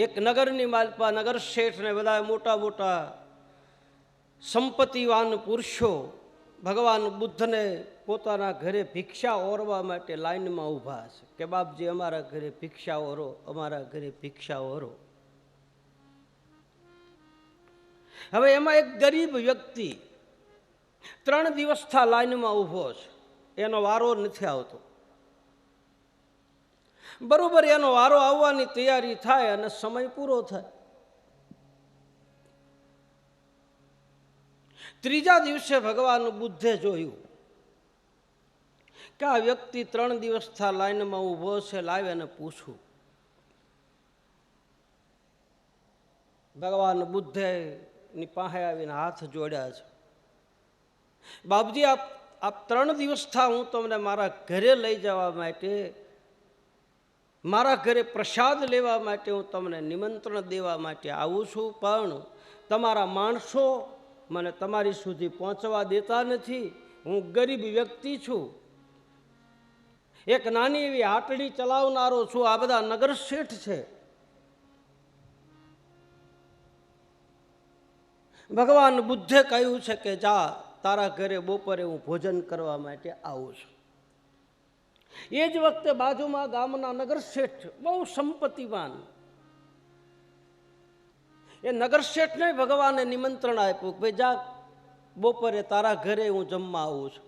એક નગરની માલપા નગર શેઠ ને બધા મોટા મોટા સંપત્તિવાન પુરુષો ભગવાન બુદ્ધને પોતાના ઘરે ભિક્ષા ઓરવા માટે લાઈનમાં ઊભા છે કે બાપજી અમારા ઘરે ભિક્ષા ઓરો, અમારા ઘરે ભિક્ષા ઓરો. હવે એમાં એક ગરીબ વ્યક્તિ 3 દિવસથી લાઈનમાં ઊભો છે, એનો વારો નથી આવતો. બરોબર એનો વારો આવવાની તૈયારી થાય અને સમય પૂરો થાય. 3જા દિવસે ભગવાન બુદ્ધે જોયું કે આ વ્યક્તિ 3 દિવસથી લાઈનમાં ઊભો છે, લાવે અને પૂછું. ભગવાન બુદ્ધે ની પાસે આવીને હાથ જોડ્યા છે. બાપજી આપ 3 દિવસથી હું તમને મારા ઘરે લઈ જવા માટે, મારા ઘરે પ્રસાદ લેવા માટે હું તમને નિમંત્રણ દેવા માટે આવું છું, પણ તમારા માણસો મને તમારી સુધી પહોંચવા દેતા નથી. હું ગરીબ વ્યક્તિ છું, એક નાની એવી હાટડી ચલાવનારો છું, આ બધા નગર શેઠ છે. ભગવાન બુદ્ધે કહ્યું છે કે જા, તારા ઘરે બપોરે હું ભોજન કરવા માટે આવું છું. એ જ વખતે બાજુમાં ગામના નગર શેઠ બહુ સંપત્તિવાન, એ નગર શેઠને ભગવાને નિમંત્રણ આપ્યું કે ભાઈ જા, બપોરે તારા ઘરે હું જમવા આવું છું.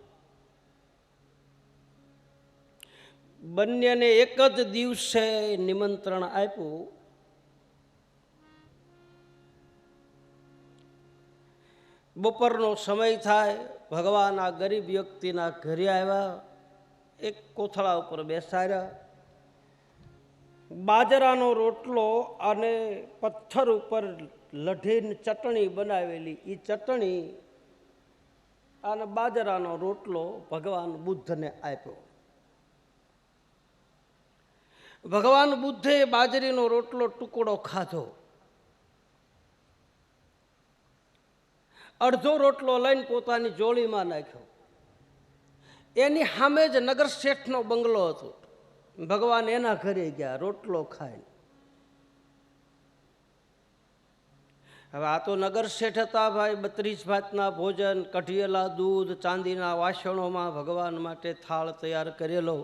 બંનેને એક જ દિવસે નિમંત્રણ આપ્યું. બપોરનો સમય થાય, ભગવાન આ ગરીબ વ્યક્તિના ઘરે આવ્યા, એક કોથળા ઉપર બેસાડ્યા. બાજરાનો રોટલો અને પથ્થર ઉપર લઢીને ચટણી બનાવેલી, એ ચટણી અને બાજરાનો રોટલો ભગવાન બુદ્ધને આપ્યો. ભગવાન બુદ્ધે બાજરીનો રોટલો ટુકડો ખાધો, અડધો રોટલો લઈને પોતાની જોડીમાં નાખ્યો. એની સામે જ નગર શેઠનો બંગલો હતો. ભગવાન એના ઘરે ગયા રોટલો ખાઈને. હવે આ તો નગર શેઠ હતા ભાઈ, 32 ભાતના ભોજન, કઢિયેલા દૂધ, ચાંદીના વાસણોમાં ભગવાન માટે થાળ તૈયાર કરેલો.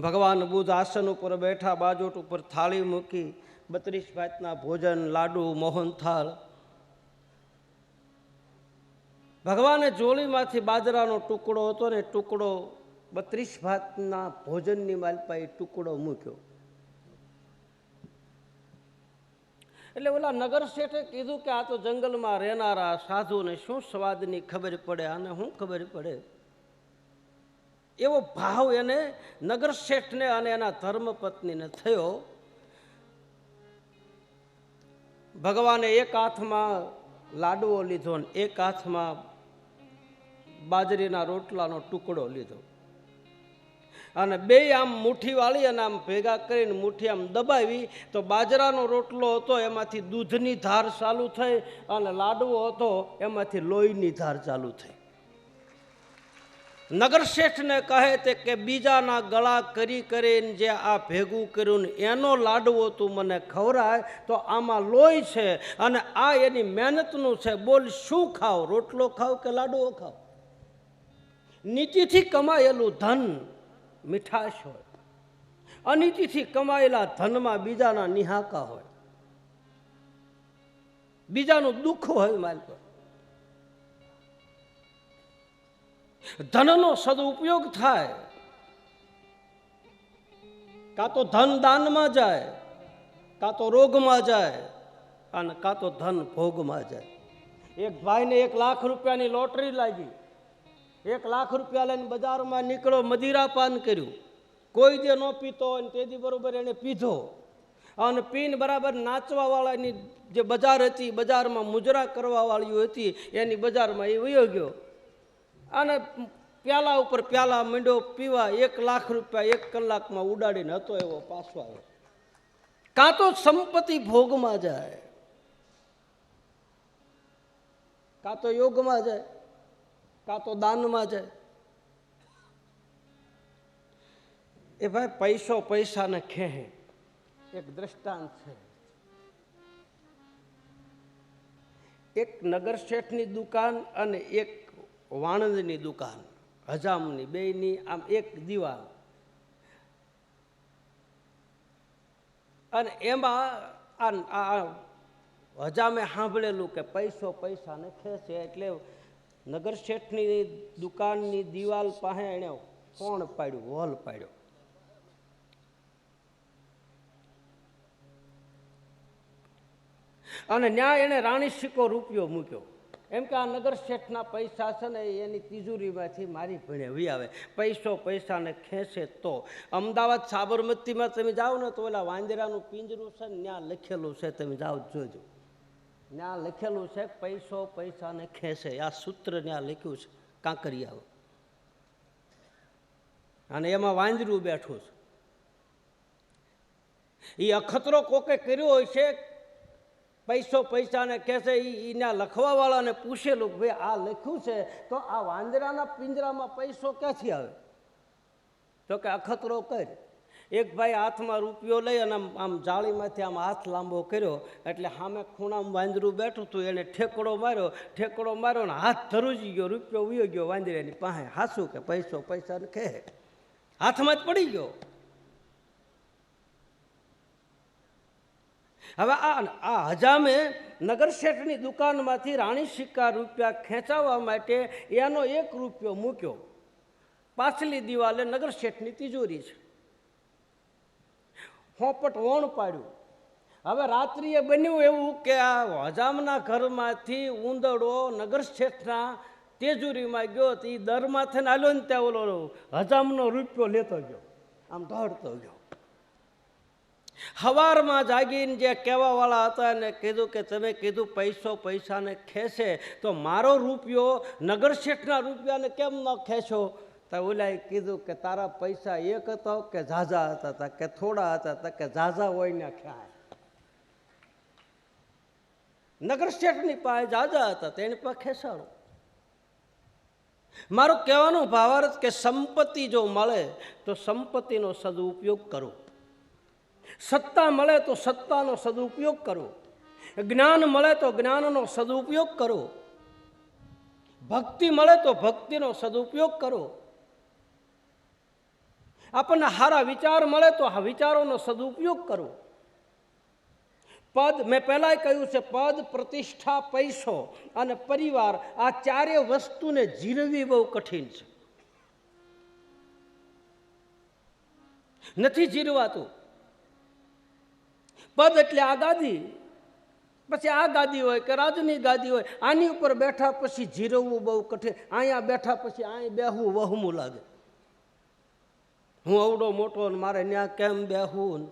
ભગવાન બુદ્ધ આસન ઉપર બેઠા, બાજોટ ઉપર થાળી મૂકી, 32 ભાતના ભોજન, લાડુ, મોહનથાળ. ભગવાને જોડીમાંથી બાજરાનો ટુકડો હતો ને, ટુકડો 32 ભાતના ભોજનની માલપા એ ટુકડો મૂક્યો. એટલે ઓલા નગર શેઠે કીધું કે આ તો જંગલમાં રહેનારા સાધુને શું સ્વાદની ખબર પડે, આને શું ખબર પડે. એવો ભાવ એને નગર શેઠને અને એના ધર્મપત્નીને થયો. ભગવાને એક હાથમાં લાડવો લીધો ને એક હાથમાં બાજરીના રોટલાનો ટુકડો લીધો, અને બે આમ મુઠ્ઠી વાળી અને આમ ભેગા કરીને મુઠ્ઠી આમ દબાવી તો બાજરાનો રોટલો હતો એમાંથી દૂધની ધાર ચાલુ થઈ, અને લાડવો હતો એમાંથી લોહીની ધાર ચાલુ થઈ. નગર શેઠને કહે તે કે બીજાના ગળા કરી કરીને જે આ ભેગું કર્યું ને એનો લાડવો તું મને ખવરાય તો આમાં લોહી છે, અને આ એની મહેનતનું છે. બોલ શું ખાવ, રોટલો ખાવ કે લાડવો ખાવ? નીતિથી કમાયેલું ધન મીઠાશ હોય, અનીતિથી કમાયેલા ધનમાં બીજાના નિહાકા હોય, બીજાનું દુઃખ હોય. માલ ધનનો સદુપયોગ થાય, કાં તો ધન દાનમાં જાય, કાં તો રોગમાં જાય, અને કાં તો ધન ભોગમાં જાય. એક ભાઈને 1 લાખ રૂપિયાની લોટરી લાગી, 1 લાખ રૂપિયા લઈને બજારમાં નીકળો, મદિરા પાન કર્યું. કોઈ જે ન પીતો હોય ને તેથી બરોબર એને પીધો, અને પીને બરાબર નાચવા વાળાની જે બજાર હતી, બજારમાં મુજરા કરવા વાળી હતી, એની બજારમાં એ વયો ગયો અને પ્યાલા ઉપર પ્યાલા માંડ્યો પીવા. 1 લાખ રૂપિયા 1 કલાકમાં ઉડાડીને હતો એવો પાછો આવ્યો. કાં તો સંપત્તિ ભોગમાં જાય, કાં તો યોગમાં જાય, કાં તો દાનમાં જાય. એ ભાઈ પૈસો પૈસાને ખેહે. એક દ્રષ્ટાંત છે. એક નગર શેઠની દુકાન અને એક વાણંદની દુકાન, હજામની, બેયની આમ એક દિવાલ, અને એમાં હજામે સાંભળેલું કે પૈસો પૈસાને ખેંચે, એટલે નગર શેઠની દુકાનની દિવાલ પાસે એને કોણ પાડ્યું, વોલ પાડ્યો. અને ન્યાય એને રાણી સિક્કો રૂપિયો મૂક્યો. એમ કે આ નગર શેઠના પૈસા છે ને એની તિજોરીમાંથી મારી ભણે વી આવે. પૈસો પૈસાને ખેંચે તો. અમદાવાદ સાબરમતીમાં તમે જાઓ ને તો ઓલા વાંદરાનું પિંજરું છે ને ત્યાં લખેલું છે, તમે જાઓ જોજો, ત્યાં લખેલું છે પૈસો પૈસાને ખેંચે. આ સૂત્ર ત્યાં લખ્યું છે કાંકરિયા, અને એમાં વાંદરું બેઠું છે. એ અખતરો કોકે કર્યો હોય છે, પૈસો પૈસાને કહેશે. એના લખવાવાળાને પૂછેલું કે ભાઈ આ લખ્યું છે તો આ વાંદરાના પિંજરામાં પૈસો ક્યાંથી આવે? તો કે અખતરો કર. એક ભાઈ હાથમાં રૂપિયો લઈ અને આમ જાળીમાંથી આમ હાથ લાંબો કર્યો, એટલે સામે ખૂણામાં વાંદરું બેઠું હતું. એને ઠેકડો માર્યો ને હાથ ધરુજી ગયો, રૂપિયો વયો ગયો વાંદરાની પાસે. હાસું કે પૈસો પૈસાને કહે, હાથમાં જ પડી ગયો. હવે આ હજામે નગર શેઠની દુકાનમાંથી રાણી સિક્કા રૂપિયા ખેંચાવવા માટે એનો 1 રૂપિયો મૂક્યો. પાછલી દિવાલે નગર શેઠની તિજોરી છે, હોપટ વોણ પાડ્યું. હવે રાત્રિએ બન્યું એવું કે આ હજામના ઘરમાંથી ઉંદરડો નગર શેઠના તિજોરીમાં ગયો. તો એ દરમાંથી આલ્યો ને ત્યાં ઓલો હજામનો રૂપિયો લેતો ગયો, આમ દોડતો ગયો. સવારમાં જાગીને જે કહેવાવાળા હતા એને કીધું કે તમે કીધું પૈસો પૈસાને ખેંચે, તો મારો રૂપિયો નગર શેઠના રૂપિયાને કેમ ન ખેંચો? તો ઓલાએ કીધું કે તારા પૈસા એક હતા કે ઝાઝા હતા? કે થોડા હતા? કે ઝાઝા હોય ને ખ્યાલ. નગર શેઠની પાસે ઝાઝા હતા તો એની પાસે ખેંચાડો. મારું કહેવાનો ભાવાર્થ કે સંપત્તિ જો મળે તો સંપત્તિનો સદુપયોગ કરો. સત્તા મળે તો સત્તાનો સદુપયોગ કરો. જ્ઞાન મળે તો જ્ઞાનનો સદુપયોગ કરો. ભક્તિ મળે તો ભક્તિનો સદુપયોગ કરો. આપણને સારા વિચાર મળે તો આ વિચારોનો સદુપયોગ કરો. પદ, મેં પહેલાં કહ્યું છે, પદ, પ્રતિષ્ઠા, પૈસો અને પરિવાર, આ ચારે વસ્તુને જીરવી બહુ કઠિન છે. નથી જીરવાતું. પદ એટલે આ ગાદી, પછી આ ગાદી હોય કે રાજની ગાદી હોય, આની ઉપર બેઠા પછી જીરવવું બહુ કઠિન. અહીંયા બેઠા પછી અહીં બેહવું વહમું લાગે. હું અવડો મોટો ને મારે ત્યાં કેમ બેહવું?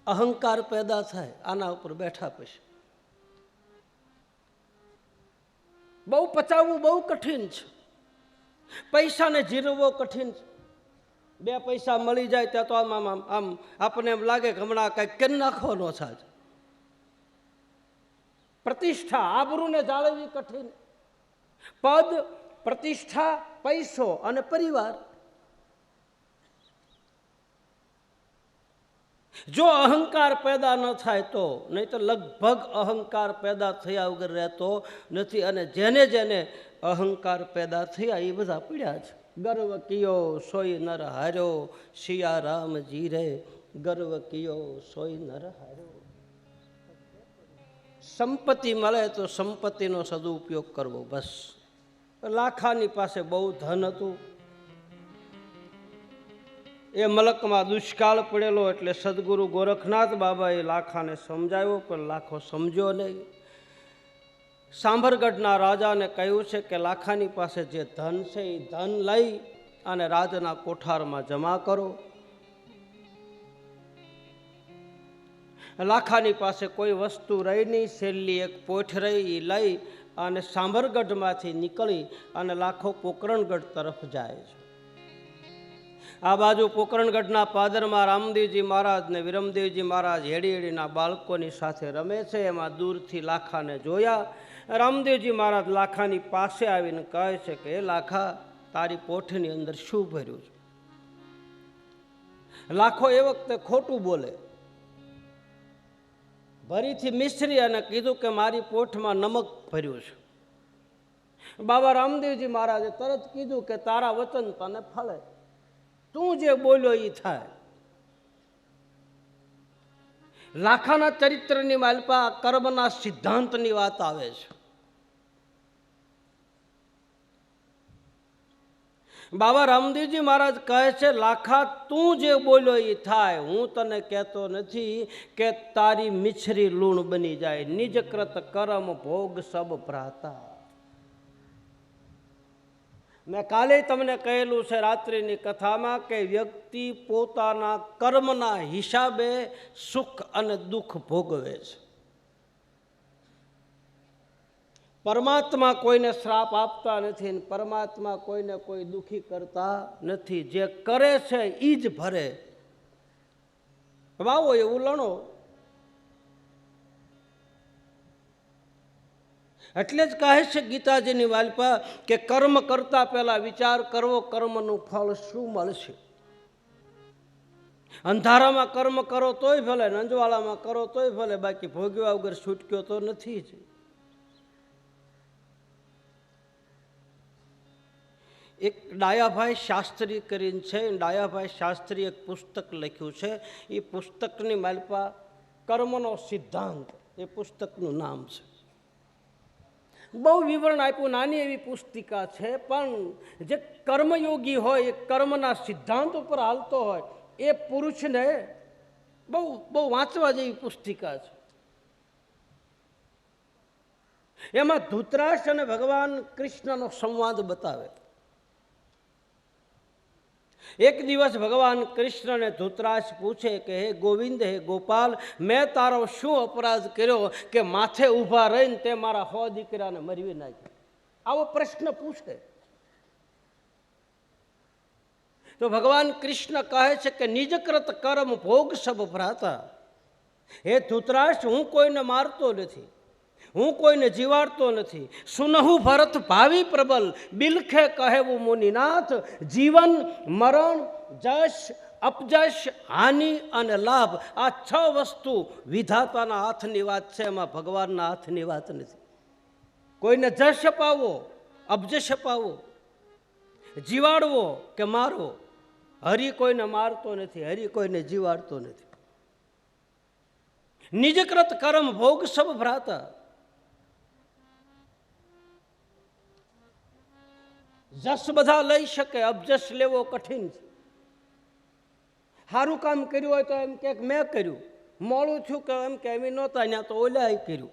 અહંકાર પેદા થાય આના ઉપર બેઠા પછી. બહુ પચાવવું બહુ કઠિન છે. પૈસાને જીરવવો કઠિન છે. 2 પૈસા મળી જાય ત્યાં તો આમ આમ આમ આપણને એમ લાગે કે હમણાં કંઈક કરી નાખવાનો છે. પ્રતિષ્ઠા, આબરૂને જાળવવી કઠિન. પદ, પ્રતિષ્ઠા, પૈસો અને પરિવાર. જો અહંકાર પેદા ન થાય તો, નહીં તો લગભગ અહંકાર પેદા થયા વગર રહેતો નથી. અને જેને જેને અહંકાર પેદા થયા એ બધા પીડ્યા છે. ગર્વ કિયો સોય નર હાર્યો, સિયા રામજી રે ગર્વ કિયો સોય નર હાર્યો. સંપત્તિ મળે તો સંપત્તિનો સદુપયોગ કરવો, બસ. લાખાની પાસે બહુ ધન હતું. એ મલકમાં દુષ્કાળ પડેલો, એટલે સદગુરુ ગોરખનાથ બાબાએ લાખાને સમજાવ્યો, પણ લાખો સમજ્યો નહીં. સાંભરગઢના રાજાને કહ્યું છે કે લાખાની પાસે જે ધન છે એ ધન લઈ અને રાજના કોઠારમાં જમા કરો. લાખાની પાસે કોઈ વસ્તુ રહી નહીં, છેલ્લી એક પોઠ રહી, એ લઈ અને સાંભરગઢમાંથી નીકળી અને લાખો પોકરણગઢ તરફ જાય છે. આ બાજુ પોકરણગઢના પાદરમાં રામદેવજી મહારાજ ને વિરમદેવજી મહારાજ હેડીના બાળકોની સાથે રમે છે. એમાં દૂરથી લાખાને જોયા. રામદેવજી મહારાજ લાખાની પાસે આવીને કહે છે કે એ લાખા, તારી પોઠની અંદર શું ભર્યું છે? લાખો એ વખતે ખોટું બોલે, ભરીથી મિશ્રી અને કીધું કે મારી પોઠમાં નમક ભર્યું છે. બાબા રામદેવજી મહારાજે તરત કીધું કે તારા વચન તને ફળે, તું જે બોલ્યો એ થાય. લાખાના ચરિત્રની માલપા કર્મના સિદ્ધાંતની વાત આવે છે. બાબા રામદેવજી મહારાજ કહે છે, લાખા તું જે બોલ્યો એ થાય, હું તને કહેતો નથી કે તારી મિછરી લૂણ બની જાય. નિજકૃત કરમ ભોગ સબ ભ્રાતા. મેં કાલે તમને કહેલું છે રાત્રિની કથામાં કે વ્યક્તિ પોતાના કર્મના હિસાબે સુખ અને દુઃખ ભોગવે છે. પરમાત્મા કોઈને શ્રાપ આપતા નથી, પરમાત્મા કોઈને કોઈ દુઃખી કરતા નથી. જે કરે છે એ જ ભરે. વાવો એવું લણો. એટલે જ કહે છે ગીતાજીની વાલપા કે કર્મ કરતા પહેલા વિચાર કરવો, કર્મનું ફળ શું મળશે. અંધારામાં કર્મ કરો તોય ભલે, અંજવાળામાં કરો તોય ભલે, બાકી ભોગવ્યા વગર છૂટક્યો તો નથી જ. એક ડાયાભાઈ શાસ્ત્રી કરીને છે, ડાયાભાઈ શાસ્ત્રી એક પુસ્તક લખ્યું છે. એ પુસ્તકની માલપા કર્મનો સિદ્ધાંત એ પુસ્તકનું નામ છે. બહુ વિવરણ આપ્યું, નાની એવી પુસ્તિકા છે, પણ જે કર્મયોગી હોય, એ કર્મના સિદ્ધાંત ઉપર હાલતો હોય, એ પુરુષને બહુ બહુ વાંચવા જેવી પુસ્તિકા છે. એમાં ધૃતરાષ્ટ્ર અને ભગવાન કૃષ્ણનો સંવાદ બતાવે. એક દિવસ ભગવાન કૃષ્ણને ધૃતરાષ્ટ્ર પૂછે કે હે ગોવિંદ, હે ગોપાલ, મેં તારો શું અપરાધ કર્યો કે માથે ઊભા રહીને તે મારા 100 દીકરાને મરવી નાખ્યા? આવો પ્રશ્ન પૂછે તો ભગવાન કૃષ્ણ કહે છે કે નિજકૃત કર્મ ભોગ સબ ભ્રાતા. હે ધૃતરાષ્ટ્ર, હું કોઈને મારતો નથી, હું કોઈને જીવાડતો નથી. સુનહુ ભરત ભાવિ પ્રબલ, બિલખે કહેવું મુનિનાથ. જીવન, મરણ, જશ, અપજશ, હાનિ અને લાભ, આ 6 વસ્તુ વિધાતાના હાથની વાત છે, એમાં ભગવાનના હાથની વાત નથી. કોઈને જશ અપાવવો, અપજશ અપાવવો, જીવાડવો કે મારવો, હરિ કોઈને મારતો નથી, હરિ કોઈને જીવાડતો નથી. નિજકૃત કર્મ ભોગ સબ ભ્રાતા. જશ બધા લઈ શકે, અબજશ લેવો કઠિન છે. સારું કામ કર્યું હોય તો એમ કે મેં કર્યું, મોડું થયું કે એમ કે એમ નહોતા, ત્યાં તો ઓલા કર્યું,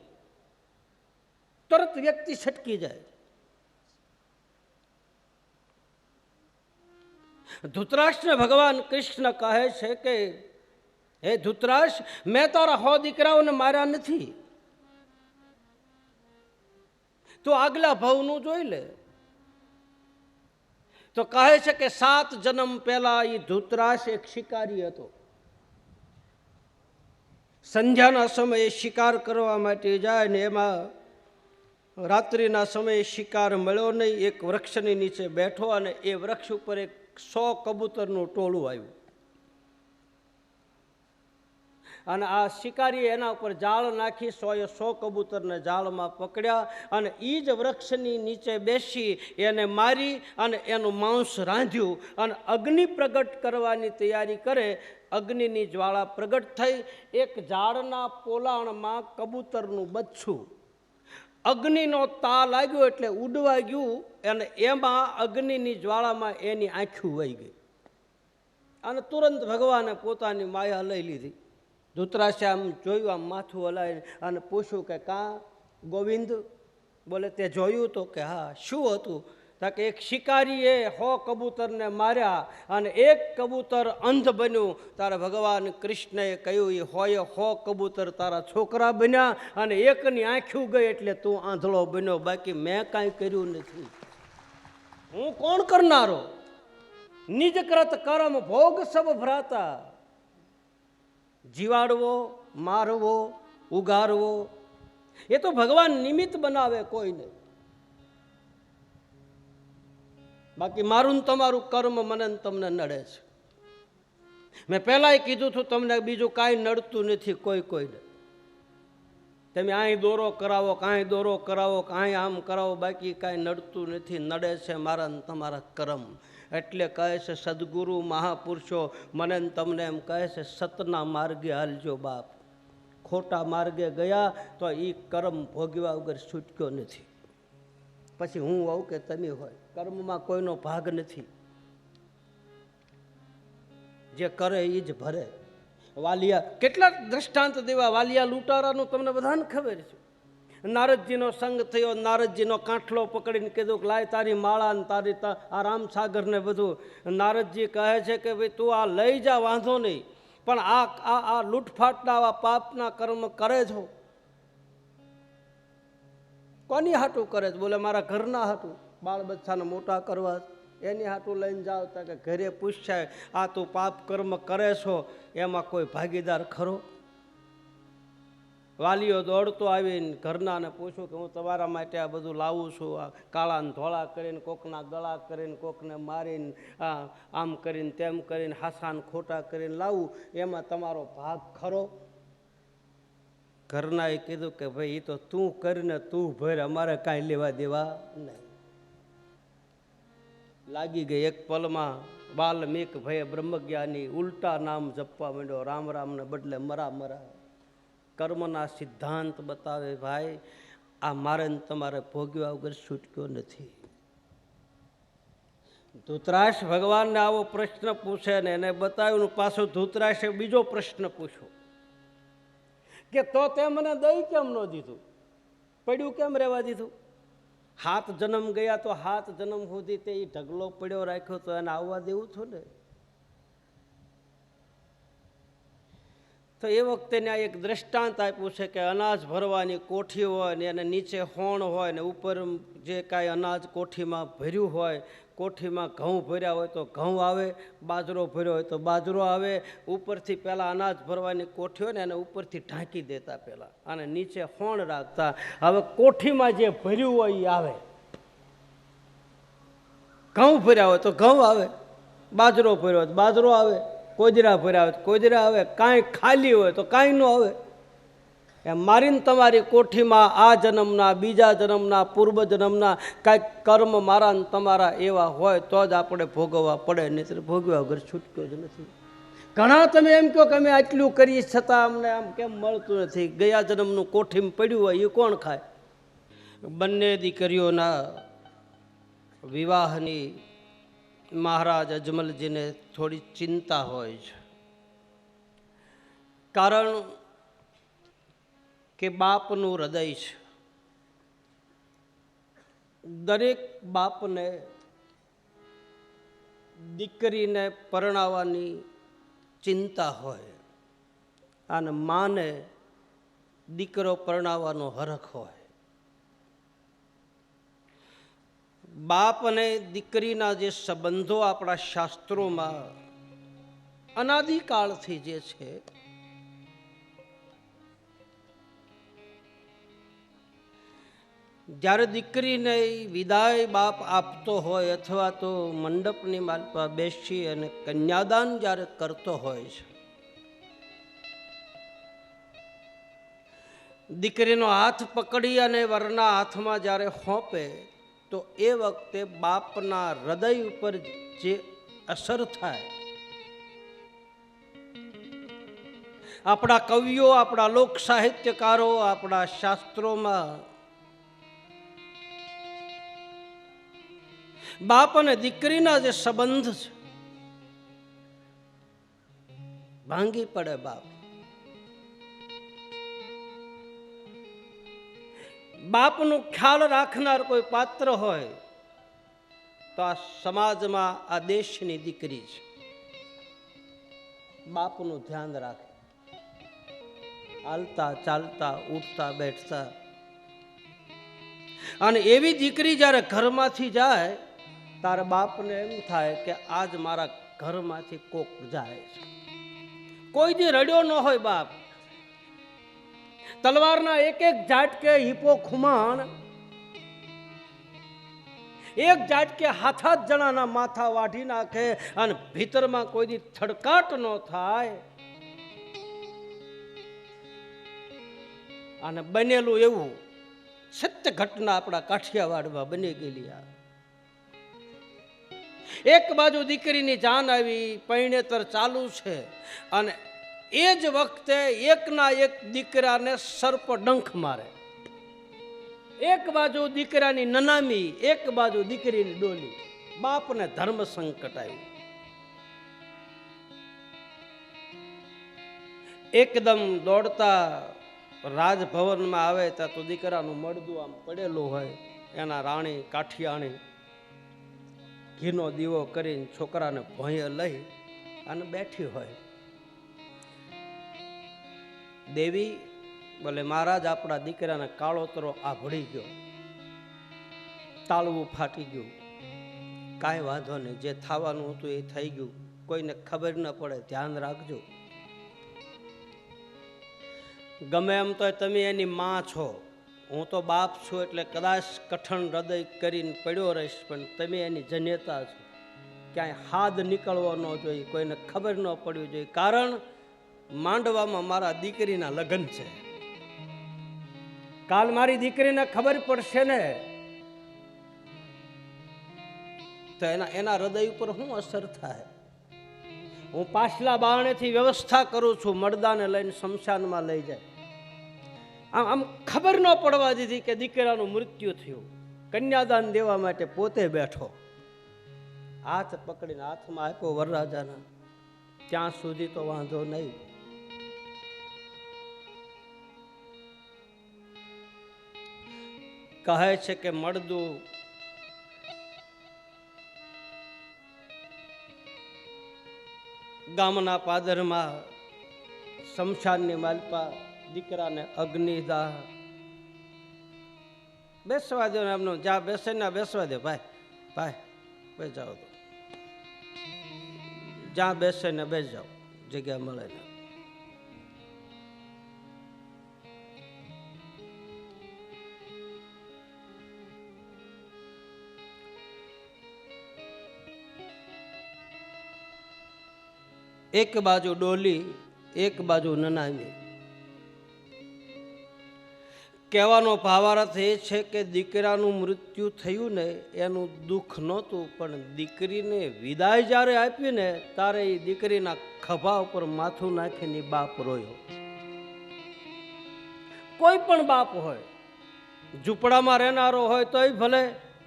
તરત વ્યક્તિ છટકી જાય. ધૃતરાષ્ટ્રને ભગવાન કૃષ્ણ કહે છે કે હે ધૃતરાષ્ટ્ર, મેં તારા 100 દીકરાઓને માર્યા નથી, તો આગલા ભાવનું જોઈ લે. તો કહે છે કે 7 જન્મ પહેલા એ ધૃતરાષ્ટ્ર એક શિકારી હતો. સંધ્યાના સમયે શિકાર કરવા માટે જાય ને એમાં રાત્રિના સમયે શિકાર મળ્યો નહીં. એક વૃક્ષની નીચે બેઠો અને એ વૃક્ષ ઉપર એક 100 કબૂતરનું ટોળું આવ્યું અને આ શિકારીએ એના ઉપર જાળ નાખી 100 કબૂતરને જાળમાં પકડ્યા અને એ જ વૃક્ષની નીચે બેસી એને મારી અને એનું માંસ રાંધ્યું અને અગ્નિ પ્રગટ કરવાની તૈયારી કરે. અગ્નિની જ્વાળા પ્રગટ થઈ, એક ઝાડના પોલાણમાં કબૂતરનું બચ્ચું, અગ્નિનો તા લાગ્યો એટલે ઉડવા ગયું અને એમાં અગ્નિની જ્વાળામાં એની આંખું વહી ગઈ અને તુરંત ભગવાને પોતાની માયા લઈ લીધી. ધૃતરાષ્ટ્રે આમ જોયું, આમ માથું હલાવી અને પૂછ્યું કે કાં ગોવિંદ? બોલે તે જોયું? તો કે હા. શું હતું? તો કે એક શિકારીએ 100 કબૂતરને માર્યા અને એક કબૂતર અંધ બન્યું. તારા ભગવાન કૃષ્ણએ કહ્યું એ 100 કબૂતર તારા છોકરા બન્યા અને એકની આંખું ગઈ એટલે તું આંધળો બન્યો, બાકી મેં કાંઈ કર્યું નથી. હું કોણ કરનારો? નિજકૃત કર્મ ભોગ સબ ભ્રાતા. જીવાડવો, મારવો, ઉગારવો એ તો ભગવાન નિમિત્ત બનાવે કોઈને, બાકી મારું તમારું કર્મ મને તમને નડે છે. મેં પહેલાંય કીધું હતું તમને, બીજું કાંઈ નડતું નથી કોઈને. તમે અહીં દોરો કરાવો, કાંઈ દોરો કરાવો, કાંઈ આમ કરાવો, બાકી કાંઈ નડતું નથી. નડે છે મારા ને તમારા કર્મ. એટલે કહે છે સદગુરુ મહાપુરુષો મને તમને એમ કહે છે, સતના માર્ગે હાલજો બાપ. ખોટા માર્ગે ગયા તો એ કર્મ ભોગવ્યા વગર છૂટક્યો નથી. પછી હું હોઉં કે તમે હોય, કર્મમાં કોઈનો ભાગ નથી. જે કરે એ જ ભરે. વાલિયા કેટલા દ્રષ્ટાંત દેવા. વાલિયા લૂંટારાનું તમને બધાને ખબર છે. નારદજીનો સંગ થયો, નારદજીનો કાંઠલો પકડીને કીધું કે લાય તારી માળા ને તારી આ રામસાગર ને બધું. નારદજી કહે છે કે ભાઈ તું આ લઈ જા, વાંધો નહીં, પણ આ લૂંટફાટના આવા પાપના કર્મ કરે છો કોની હાટું કરે છે? બોલે મારા ઘરના હાટું, બાળ બચ્ચાને મોટા કરવા, એની હાટું લઈને જાઓ. તા કે ઘરે પૂછાય આ તું પાપ કર્મ કરે છો એમાં કોઈ ભાગીદાર ખરો? વાલીઓ દોડતો આવીને ઘરનાને પૂછ્યું કે હું તમારા માટે આ બધું લાવું છું, આ કાળા ને ધોળા કરીને, કોકના ગળા કરીને, કોકને મારીને, આમ કરીને તેમ કરીને, હાસાને ખોટા કરીને લાવું, એમાં તમારો ભાગ ખરો? ઘરનાએ કીધું કે ભાઈ એ તો તું કરીને તું ભર, અમારે કાંઈ લેવા દેવા નહીં. લાગી ગઈ એક પલમાં વાલ્મીક ભય બ્રહ્મજ્ઞાની ઉલટા નામ જપવા માંડ્યો. રામ રામને બદલે મરા મરા. કર્મના સિદ્ધાંત બતાવે ભાઈ આ મારે ને તમારે ભોગવ્યા વગર છૂટક્યો નથી. ધૂતરાશ ભગવાનને આવો પ્રશ્ન પૂછે ને એને બતાવ્યું, પાછો ધૂતરાશે બીજો પ્રશ્ન પૂછ્યો કે તો તે મને દઈ કેમ ન દીધું, પડ્યું કેમ રહેવા દીધું? 7 જન્મ ગયા તો 7 જન્મ સુધી તે ઢગલો પડ્યો રાખ્યો તો એને આવવા દેવું છું ને. તો એ વખતે ને એક દ્રષ્ટાંત આપ્યું છે કે અનાજ ભરવાની કોઠી હોય ને એને નીચે હોણ હોય ને ઉપર જે કાંઈ અનાજ કોઠીમાં ભર્યું હોય, કોઠીમાં ઘઉં ભર્યા હોય તો ઘઉં આવે, બાજરો ભર્યો હોય તો બાજરો આવે. ઉપરથી પહેલાં અનાજ ભરવાની કોઠી હોય ને એને ઉપરથી ઢાંકી દેતા પહેલાં, અને નીચે હોણ રાખતા. હવે કોઠીમાં જે ભર્યું હોય એ આવે. ઘઉં ભર્યા હોય તો ઘઉં આવે, બાજરો ભર્યો હોય તો બાજરો આવે, કોજરા ભર્યા હોય તો કોજરા આવે, કાંઈ ખાલી હોય તો કાંઈ ન આવે. એમ મારીને તમારી કોઠીમાં આ જન્મના, બીજા જન્મના, પૂર્વ જન્મના કાંઈક કર્મ મારા ને તમારા એવા હોય તો જ આપણે ભોગવવા પડે, નહીં ભોગવ્યા વગર છૂટક્યો જ નથી. ઘણા તમે એમ કહો કે અમે આટલું કરીએ છતાં અમને આમ કેમ મળતું નથી? ગયા જન્મનું કોઠીમાં પડ્યું હોય એ કોણ ખાય? બંને દીકરીઓના વિવાહની મહારાજ અજમલજીને થોડી ચિંતા હોય છે. કારણ કે બાપનું હૃદય છે. દરેક બાપને દીકરીને પરણાવવાની ચિંતા હોય અને માને દીકરો પરણાવવાનો હરખ હોય. બાપ અને દીકરીના જે સંબંધો આપણા શાસ્ત્રોમાં અનાદિકાળથી જે છે, જ્યારે દીકરીને વિદાય બાપ આપતો હોય અથવા તો મંડપની માલપા બેસી અને કન્યાદાન જ્યારે કરતો હોય છે, દીકરીનો હાથ પકડી અને વરના હાથમાં જ્યારે હોંપે તો એ વખતે બાપના હૃદય ઉપર જે અસર થાય, આપણા કવિઓ, આપણા લોક સાહિત્યકારો, આપણા શાસ્ત્રોમાં બાપ અને દીકરીના જે સંબંધ છે, ભાંગી પડે બાપ. બાપનું ખ્યાલ રાખનાર કોઈ પાત્ર હોય તો આ સમાજમાં આ દેશની દીકરી છે. બાપનું ધ્યાન રાખે, હાલતા ચાલતા, ઉઠતા બેઠતા. અને એવી દીકરી જ્યારે ઘરમાંથી જાય તારે બાપને એમ થાય કે આજ મારા ઘરમાંથી કોક જાય છે. કોઈ દી રડ્યો ન હોય બાપ. તલવારના એક એક ઝાટકે હિપો ખુમાણ એક ઝાટકે હાથ જણાના માથા વાઢી નાખે અને ભીતરમાં કોઈ દી થડકાટ ન થાય. અને બનેલું એવું સત્ય ઘટના આપણા કાઠિયાવાડમાં બની ગયેલી. એક બાજુ દીકરીની જાન આવી, પૈણેતર ચાલુ છે, અને એ જ વખતે એકના એક દીકરાને સર્પ ડંખ મારે. એક બાજુ દીકરાની નનામી, એક બાજુ દીકરીની ડોલી. બાપને ધર્મ સંકટ આવ્યું. એકદમ દોડતા રાજભવનમાં આવે ત્યાં તો દીકરાનું મળદું આમ પડેલું હોય. એના રાણી કાઠિયાણી ઘીનો દીવો કરીને છોકરાને ભોંયે લઈ અને બેઠી હોય. દેવી બોલે, મહારાજ આપણા દીકરાને કાળોતરો આભળી ગયો, તાળવું ફાટી ગયું, કાંઈ વાંધો નહીં, જે થવાનું હતું એ થઈ ગયું, કોઈને ખબર ન પડે, ધ્યાન રાખજો. ગમે એમ તો તમે એની માં છો, હું તો બાપ છું, એટલે કદાચ કઠણ હૃદય કરીને પડ્યો રહીશ, પણ તમે એની જનેતા છો, ક્યાંય હાથ નીકળવો ન જોઈએ, કોઈને ખબર ન પડવી જોઈએ, કારણ માંડવામાં મારા દીકરીના લગ્ન છે. કાલ મારી દીકરીને ખબર પડશે ને તો એના હૃદય ઉપર શું અસર થાય. હું પાછલા બારણેથી વ્યવસ્થા કરું છું, મરદાને લઈને શમશાનમાં લઈ જાય. આમ ખબર ન પડવા દીધી કે દીકરાનું મૃત્યુ થયું. કન્યાદાન દેવા માટે પોતે બેઠો, હાથ પકડીને હાથમાં આપ્યો વરરાજાના. ત્યાં સુધી તો વાંધો નહીં. કહે છે કે મળદું ગામના પાદરમાં શમશાનની માલપા દીકરાને અગ્નિદાહ. બેસવા દો ને એમનો, જ્યાં બેસે ને બેસવા દે. ભાઈ ભાઈ બેસ જાઓ, તો જ્યાં બેસે ને બેસ જાઓ, જગ્યા મળે ને. એક બાજુ ડોલી, એક બાજુ નનામી. કહેવાનો ભાવાર્થ એ છે કે દીકરાનું મૃત્યુ થયું ને એનું દુઃખ નહોતું, પણ દીકરીને વિદાય જ્યારે આપી ને ત્યારે એ દીકરીના ખભા ઉપર માથું નાખીને બાપ રોયો. કોઈ પણ બાપ હોય, ઝૂંપડામાં રહેનારો હોય તોય ભલે,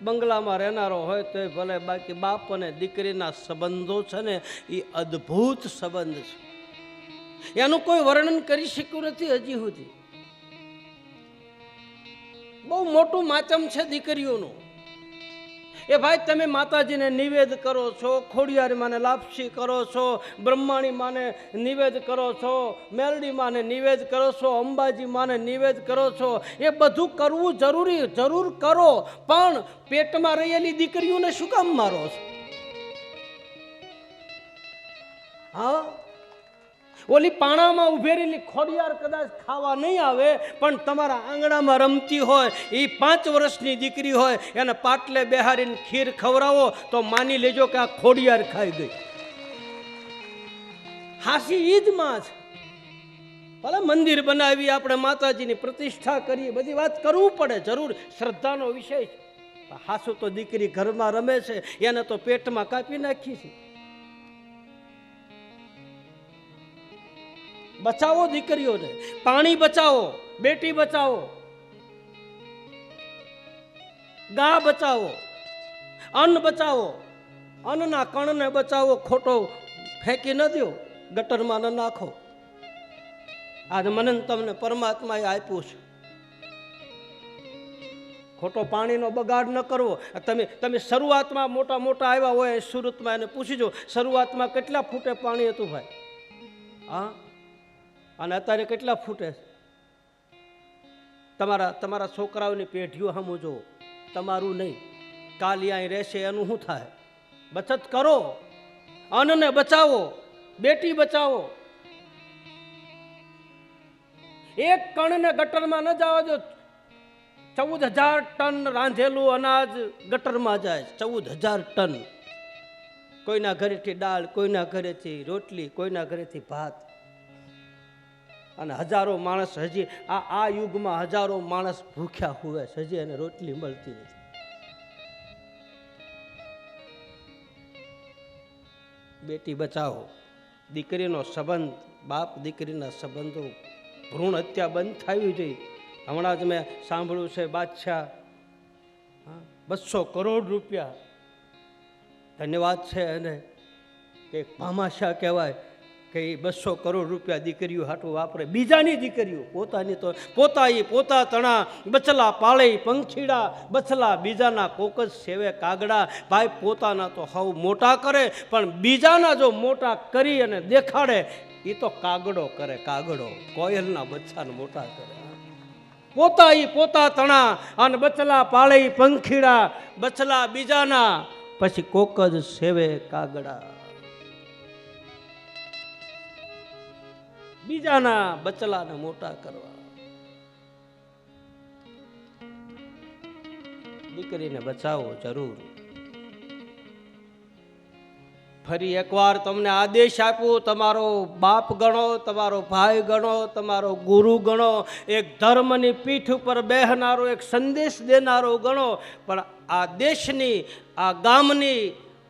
બંગલામાં રહેનારો હોય તોય ભલે, બાકી બાપ અને દીકરીના સંબંધો છે ને એ અદ્ભુત સંબંધ છે. એનું કોઈ વર્ણન કરી શક્યું નથી હજી સુધી. બહુ મોટું માતમ છે દીકરીઓનું. એ ભાઈ, તમે માતાજીને નિવેદ કરો છો, ખોડિયાર માને લાપસી કરો છો, બ્રહ્માણી માને નિવેદ કરો છો, મેલડી માને નિવેદ કરો છો, અંબાજી માને નિવેદ કરો છો. એ બધું કરવું જરૂર કરો, પણ પેટમાં રહેલી દીકરીઓને શું કામ મારો છો? હા, ઓલી પાણામાં ઉભેરેલી ખોડિયાર કદાચ ખાવા નહીં આવે, પણ તમારા આંગણામાં રમતી હોય એ 5 વર્ષની દીકરી હોય, એને પાટલે બેહારીને ખીર ખવડાવો તો માની લેજો કે આ ખોડિયાર ખાઈ ગઈ. હાસી ઈદ માં છે. ભલે મંદિર બનાવી, આપણે માતાજીની પ્રતિષ્ઠા કરીએ, બધી વાત કરવું પડે, જરૂર, શ્રદ્ધાનો વિષય છે. હાસુ તો દીકરી ઘરમાં રમે છે, એને તો પેટમાં કાપી નાખી છે. બચાવો દીકરીઓને, પાણી બચાવો, બેટી બચાવો, ગા બચાવો, અન્ન બચાવો, અન્નના કણને બચાવો, ખોટો ફેંકી ન દો, ગટરમાં ન નાખો. આજે મને તમને પરમાત્માએ આપ્યું છે, ખોટો પાણીનો બગાડ ન કરવો. તમે શરૂઆતમાં મોટા આવ્યા હોય સુરતમાં, એને પૂછી જો શરૂઆતમાં કેટલા ફૂટે પાણી હતું ભાઈ? હા, અને અત્યારે કેટલા ફૂટે? તમારા છોકરાઓની પેઢીઓ સામું જુઓ, તમારું નહીં. કાલ અહીં રહેશે એનું શું થાય? બચત કરો, અન્નને બચાવો, બેટી બચાવો. એક કણને ગટરમાં ન જવા દો. 14,000 ટન રાંધેલું અનાજ ગટરમાં જાય. 14,000 ટન. કોઈના ઘરેથી દાળ, કોઈના ઘરેથી રોટલી, કોઈના ઘરેથી ભાત. અને હજારો માણસ હજી આ યુગમાં હજારો માણસ ભૂખ્યા હુવે છે, હજી એને રોટલી મળતી નથી. બેટી બચાવો, દીકરીનો સંબંધ, બાપ દીકરીના સંબંધો, ભ્રૂણ હત્યા બંધ થવી જોઈએ. હમણાં જ મેં સાંભળ્યું છે બાદશાહ 200 કરોડ રૂપિયા, ધન્યવાદ છે એને કે ભામાશાહ કહેવાય કે એ 200 કરોડ રૂપિયા દીકરીઓ હાટું વાપરે. બીજાની દીકરીઓ, પોતાની તો પોતા તણા, બચલા પાળે પંખીડા, બચલા બીજાના કોકજ સેવે કાગડા. ભાઈ પોતાના તો હવ મોટા કરે, પણ બીજાના જો મોટા કરી અને દેખાડે એ તો કાગડો કરે, કાગડો કોયલના બચ્ચાને મોટા કરે. પોતા તણા અને બચલા પાળે પંખીડા, બચલા બીજાના પછી કોકજ સેવે કાગડા. બીજાના બચલાને મોટા કરવા. દીકરીને બચાવો જરૂર. ફરી એકવાર તમને આદેશ આપ્યો, તમારો બાપ ગણો, તમારો ભાઈ ગણો, તમારો ગુરુ ગણો, એક ધર્મની પીઠ ઉપર બેહનારો, એક સંદેશ દેનારો ગણો. પણ આ દેશની, આ ગામની,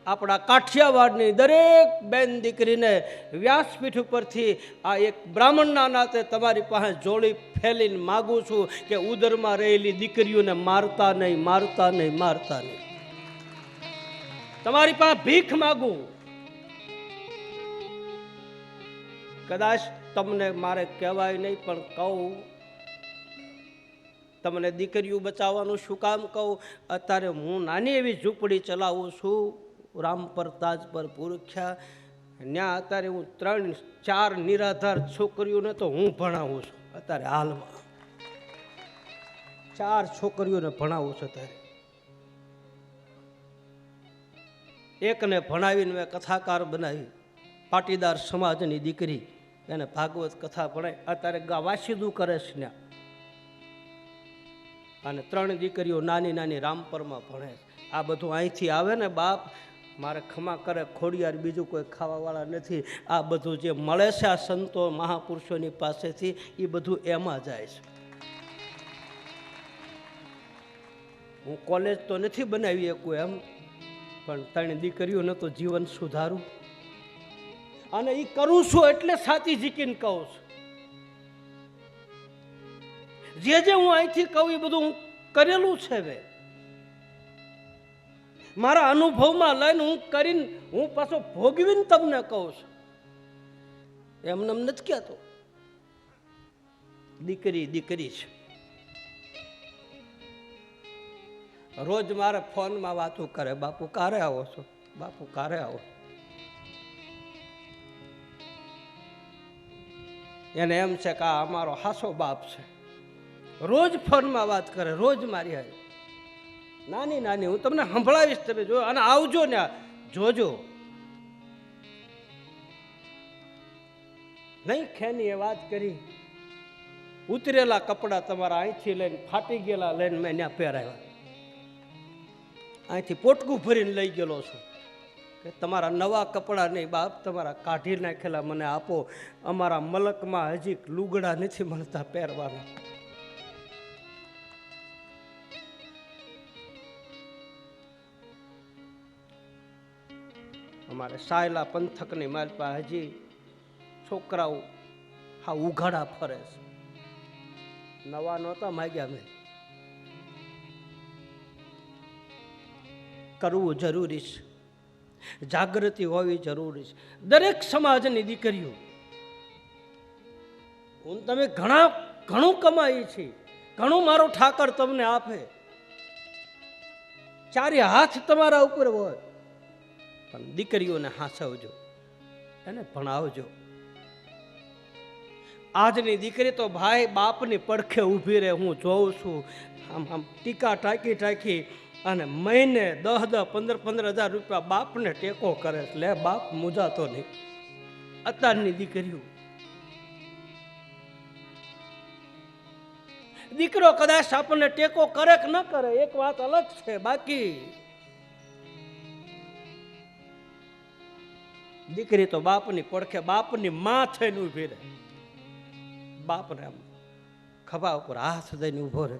આપણા કાઠિયાવાડની દરેક બેન દીકરીને વ્યાસપીઠ ઉપરથી આ એક બ્રાહ્મણના નાતે તમારી પાસે જોડી ફેલીને માગું છું કે ઉદરમાં રહેલી દીકરીઓને મારતા નહીં, મારતા નહીં, મારતા નહીં. તમારી પાસે ભીખ માગું. કદાચ તમને મારે કહેવાય નહીં, પણ કહું. તમને દીકરીઓ બચાવવાનું શું કામ કહું? અત્યારે હું નાની એવી ઝૂંપડી ચલાવું છું, રામપર તાજપર પુરખ્યા. ત્યાં અત્યારે હું 3-4 નિરાધાર છોકરીઓને તો હું ભણાવું છું. અત્યારે હાલમાં 4 છોકરીઓને ભણાવું છું. અત્યારે એકને ભણાવીને મેં કથાકાર બનાવી, પાટીદાર સમાજની દીકરી, એને ભાગવત કથા ભણાય. અત્યારે વાસીદું કરે છે ત્યાં. અને 3 દીકરીઓ નાની નાની રામપરમાં ભણે. આ બધું અહીંથી આવે ને બાપ, મારે ખમા કરે ખોડિયાર, બીજું કોઈ ખાવાવાળા નથી. આ બધું જે મળે છે આ સંતો મહાપુરુષોની પાસેથી, એ બધું એમાં જાય છે. હું કોલેજ તો નથી બનાવી શકું એમ, પણ 3 દીકરીઓને તો જીવન સુધારું. અને એ કરું છું એટલે સાચી જીકીને કહું છું. જે હું અહીંથી કહું એ બધું હું કરેલું છે. હવે મારા અનુભવમાં લઈને હું કરીને, હું પાછો ભોગવીને તમને કહું છું. એમને નથી કહેતો. દીકરી દીકરી છે. રોજ મારે ફોનમાં વાતો કરે, બાપુ કારે આવો છો, બાપુ કારે આવો. એને એમ છે કે આ અમારો હાસો બાપ છે. રોજ ફોનમાં વાત કરે, રોજ મારી હારે. નાની નાની હું તમને સંભળાવીશ, તમે જો. અને આવજો ને, જોજો. નહીં ખેની એ વાત કરી, ઉતરેલા કપડા તમારા અહીંથી લઈને, ફાટી ગયેલા લઈને મેં ત્યાં પહેરાવ્યા. અહીંથી પોટકું ભરીને લઈ ગયેલો છું કે તમારા નવા કપડાં નહીં બાપ, તમારા કાઢી નાખેલા મને આપો. અમારા મલકમાં હજી લુગડા નથી મળતા પહેરવાના. અમારે સાયલા પંથકની મારી પાસે હજી છોકરાઓ હા ઉઘાડા ફરે છે. નવા નહોતા માગ્યા મેં. કરવું જરૂરી છે, જાગૃતિ હોવી જરૂરી છે. દરેક સમાજની દીકરીઓ, હું તમે ઘણું કમાઈ છે, ઘણું મારો ઠાકર તમને આપે, 4 હાથ તમારા ઉપર હોય, પણ દીકરીઓને હાંસવજો, એને ભણાવજો. આજની દીકરી તો ભાઈ બાપની પડખે ઊભી રહે. હું જોઉં છું આમ ટીકા ટાંકી અને મહિને 10-10, 15-15 હજાર રૂપિયા બાપને ટેકો કરે. લે બાપ મૂજાતો નહીં. અત્યારની દીકરીઓ દીકરો કદાચ આપણને ટેકો કરે કે ન કરે એક વાત અલગ છે, બાકી દીકરી તો બાપની પડખે બાપની માં થઈને ઊભી રહે, બાપને આમ ખભા ઉપર હાથ દઈને ઊભો રહે.